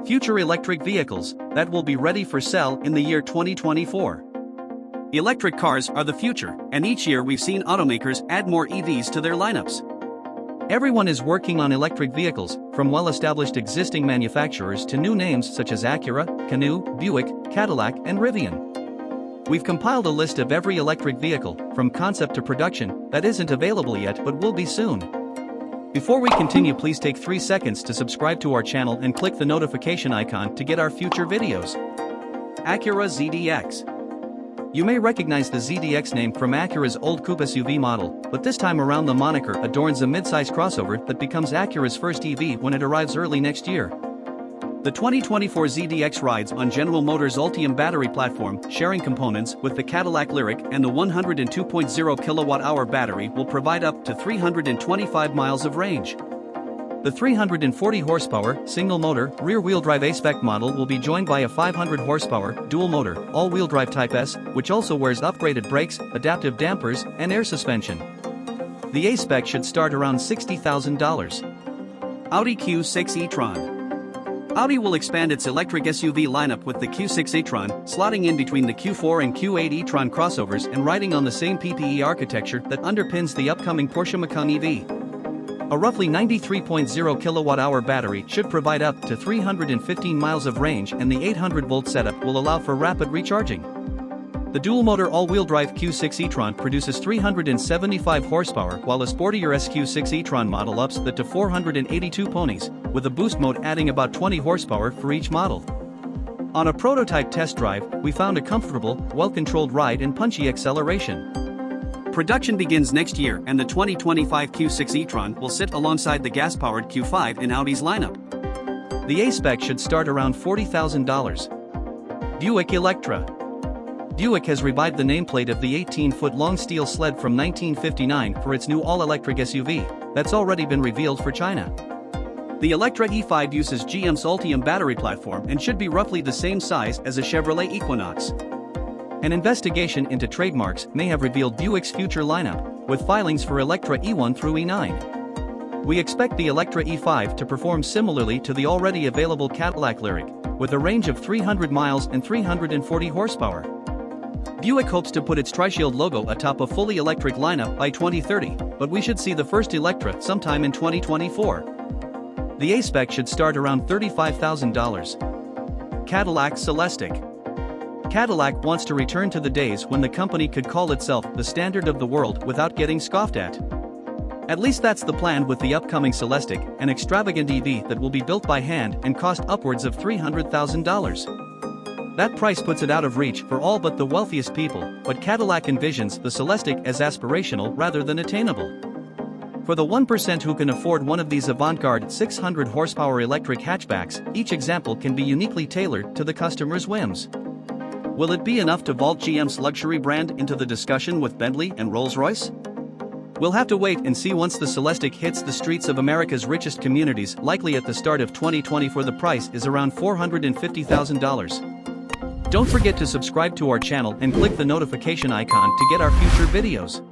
Future electric vehicles that will be ready for sale in the year 2024. Electric cars are the future, and each year we've seen automakers add more EVs to their lineups. Everyone is working on electric vehicles, from well-established existing manufacturers to new names such as Acura, Canoo, Buick, Cadillac, and Rivian. We've compiled a list of every electric vehicle, from concept to production, that isn't available yet but will be soon. Before we continue, please take 3 seconds to subscribe to our channel and click the notification icon to get our future videos. Acura ZDX. You may recognize the ZDX name from Acura's old coupe SUV model, but this time around the moniker adorns a mid-size crossover that becomes Acura's first EV when it arrives early next year. The 2024 ZDX rides on General Motors' Ultium battery platform, sharing components with the Cadillac Lyriq, and the 102.0 kWh battery will provide up to 325 miles of range. The 340 horsepower, single-motor, rear-wheel drive A-Spec model will be joined by a 500 horsepower, dual-motor, all-wheel drive Type S, which also wears upgraded brakes, adaptive dampers, and air suspension. The A-Spec should start around $60,000. Audi Q6 e-tron. Audi will expand its electric SUV lineup with the Q6 e-tron, slotting in between the Q4 and Q8 e-tron crossovers and riding on the same PPE architecture that underpins the upcoming Porsche Macan EV. A roughly 93.0 kWh battery should provide up to 315 miles of range, and the 800-volt setup will allow for rapid recharging. The dual-motor all-wheel drive Q6 e-tron produces 375 horsepower, while a sportier SQ6 e-tron model ups that to 482 ponies, with a boost mode adding about 20 horsepower for each model. On a prototype test drive, we found a comfortable, well-controlled ride and punchy acceleration. Production begins next year, and the 2025 Q6 e-tron will sit alongside the gas-powered Q5 in Audi's lineup. The A-Spec should start around $40,000. Buick Electra. Buick has revived the nameplate of the 18-foot-long steel sled from 1959 for its new all-electric SUV, that's already been revealed for China. The Electra E5 uses GM's Ultium battery platform and should be roughly the same size as a Chevrolet Equinox. An investigation into trademarks may have revealed Buick's future lineup, with filings for Electra E1 through E9. We expect the Electra E5 to perform similarly to the already available Cadillac Lyriq, with a range of 300 miles and 340 horsepower. Buick hopes to put its Tri-Shield logo atop a fully electric lineup by 2030, but we should see the first Electra sometime in 2024. The A-Spec should start around $35,000. Cadillac Celestiq. Cadillac wants to return to the days when the company could call itself the standard of the world without getting scoffed at. At least that's the plan with the upcoming Celestiq, an extravagant EV that will be built by hand and cost upwards of $300,000. That price puts it out of reach for all but the wealthiest people, but Cadillac envisions the Celestiq as aspirational rather than attainable. For the 1% who can afford one of these avant-garde 600 horsepower electric hatchbacks, each example can be uniquely tailored to the customer's whims. Will it be enough to vault GM's luxury brand into the discussion with Bentley and Rolls-Royce? We'll have to wait and see once the Celestiq hits the streets of America's richest communities, likely at the start of 2024. The price is around $450,000. Don't forget to subscribe to our channel and click the notification icon to get our future videos.